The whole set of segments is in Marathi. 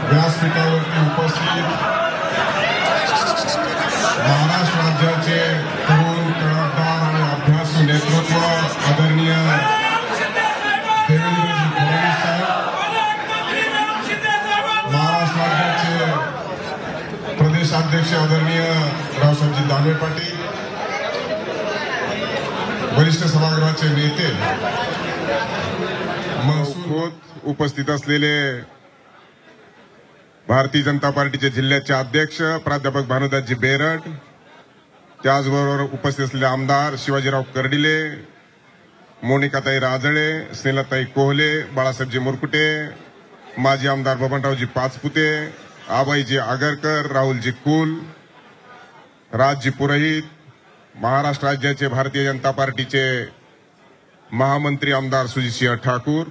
व्यासपीठावरती उपस्थित महाराष्ट्र राज्याचे तरुण तळमळदार आणि अभ्यासू नेतृत्व आदरणीय देवेंद्रजी फडणवीस साहेब, महाराष्ट्र राज्याचे प्रदेशाध्यक्ष आदरणीय रावसाहेबजी दानवे पाटील, वरिष्ठ सभागृहाचे नेते, महसूल उपस्थित असलेले भारतीय जनता पार्टीचे जिल्ह्याचे अध्यक्ष प्राध्यापक भानुदासजी बेरड, त्याचबरोबर उपस्थित असलेले आमदार शिवाजीराव कर्डिले, मोनिकाताई राजळे, स्नेहलताई कोहले, बाळासाहेबजी मुरकुटे, माजी आमदार बबनरावजी पाचपुते, आबाईजी आगरकर, राहुलजी कुल, राजजी पुरोहित, महाराष्ट्र राज्याचे भारतीय जनता पार्टीचे महामंत्री आमदार सुजितसिंह ठाकूर,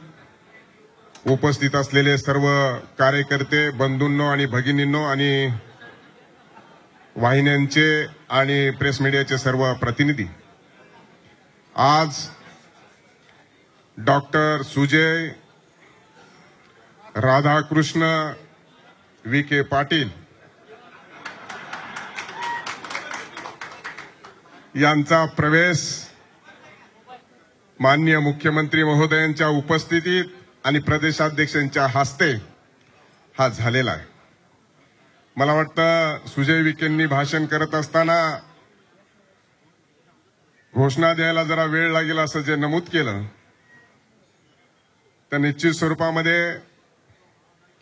उपस्थित असलेले सर्व कार्यकर्ते बंधूंनो आणि भगिनींनो आणि वाहिन्यांचे आणि प्रेस मीडियाचे सर्व प्रतिनिधी, आज डॉक्टर सुजय राधाकृष्ण विखे पाटील यांचा प्रवेश माननीय मुख्यमंत्री महोदयांच्या उपस्थितीत आणि प्रदेशाध्यक्षांच्या हस्ते हा झालेला आहे. मला वाटतं सुजय विखेंनी भाषण करत असताना घोषणा द्यायला जरा वेळ लागेल असं जे नमूद केलं, तर निश्चित स्वरूपामध्ये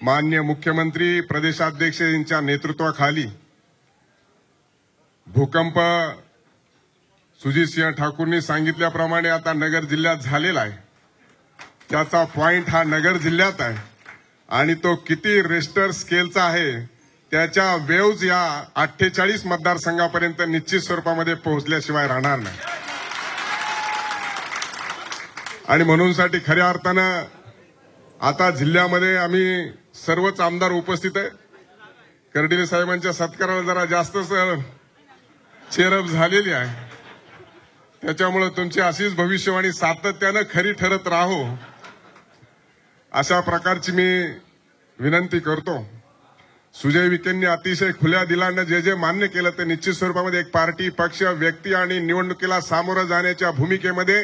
माननीय मुख्यमंत्री प्रदेशाध्यक्ष यांच्या नेतृत्वाखाली भूकंप सुजितसिंह ठाकूरनी सांगितल्याप्रमाणे आता नगर जिल्ह्यात झालेला आहे. त्याचा पॉइंट हा नगर जिल्ह्यात आहे आणि तो किती रिश्टर स्केलचा आहे त्याच्या वेव्ज या 48 मतदारसंघापर्यंत निश्चित स्वरूपामध्ये पोहोचल्याशिवाय राहणार नाही. आणि म्हणूनसाठी खऱ्या अर्थानं आता जिल्ह्यामध्ये आम्ही सर्वच आमदार उपस्थित आहे. कर्डिले साहेबांच्या सत्काराला जरा जास्तच चेअरअप झालेली आहे, त्याच्यामुळे तुमची अशीच भविष्यवाणी सातत्यानं खरी ठरत राहो अशा प्रकारची मी विनंती करतो. सुजय विखेंनी अतिशय खुल्या दिलानं जे जे मान्य केलं ते निश्चित स्वरूपामध्ये एक पार्टी, पक्ष, व्यक्ती आणि निवडणुकीला सामोरं जाण्याच्या भूमिकेमध्ये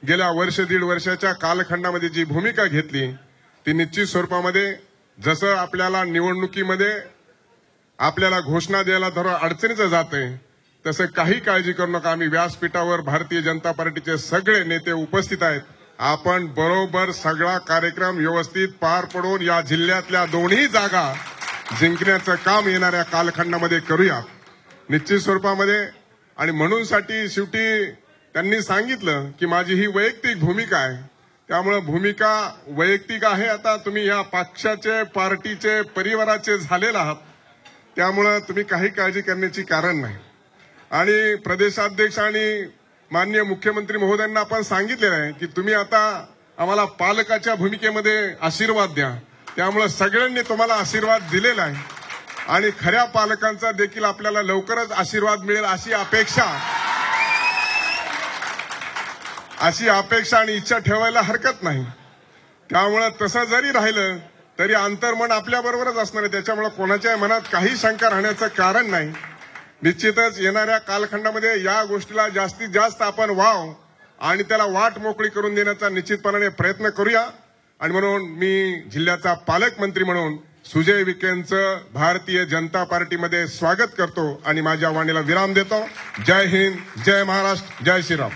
गेल्या वर्ष दीड वर्षाच्या कालखंडामध्ये जी भूमिका घेतली ती निश्चित स्वरूपामध्ये जसं आपल्याला निवडणुकीमध्ये आपल्याला घोषणा द्यायला थोडं अडचणीचं जाते तसं काही काळजी करू नका. आम्ही व्यासपीठावर भारतीय जनता पार्टीचे सगळे नेते उपस्थित आहेत. आपण बरोबर सगळा कार्यक्रम व्यवस्थित पार पडून या जिल्ह्यातल्या दोन्ही जागा जिंकण्याचं काम येणाऱ्या कालखंडामध्ये करूया निश्चित स्वरूपामध्ये. आणि म्हणूनसाठी शेवटी त्यांनी सांगितलं की माझी ही वैयक्तिक भूमिका आहे, त्यामुळे भूमिका वैयक्तिक आहे. आता तुम्ही या पक्षाचे, पार्टीचे, परिवाराचे झालेला आहात, त्यामुळे तुम्ही काही काळजी करण्याची कारण नाही. आणि प्रदेशाध्यक्ष आणि माननीय मुख्यमंत्री महोदयांना आपण सांगितलेलं आहे की तुम्ही आता आम्हाला पालकाच्या भूमिकेमध्ये आशीर्वाद द्या, त्यामुळे सगळ्यांनी तुम्हाला आशीर्वाद दिलेला आहे आणि खऱ्या पालकांचा देखील आपल्याला लवकरच आशीर्वाद मिळेल अशी अपेक्षा आणि इच्छा ठेवायला हरकत नाही. त्यामुळे तसं जरी राहिलं तरी अंतर्मन आपल्याबरोबरच असणार आहे, त्याच्यामुळे कोणाच्या मनात काही शंका राहण्याचं कारण नाही. निश्चितच येणाऱ्या कालखंडामध्ये या गोष्टीला जास्तीत जास्त आपण वाव आणि त्याला वाट मोकळी करून देण्याचा निश्चितपणाने प्रयत्न करूया. आणि म्हणून मी जिल्ह्याचा पालकमंत्री म्हणून सुजय विखेंचं भारतीय जनता पार्टीमध्ये स्वागत करतो आणि माझ्या वाणीला विराम देतो. जय हिंद, जय महाराष्ट्र, जय श्रीराम.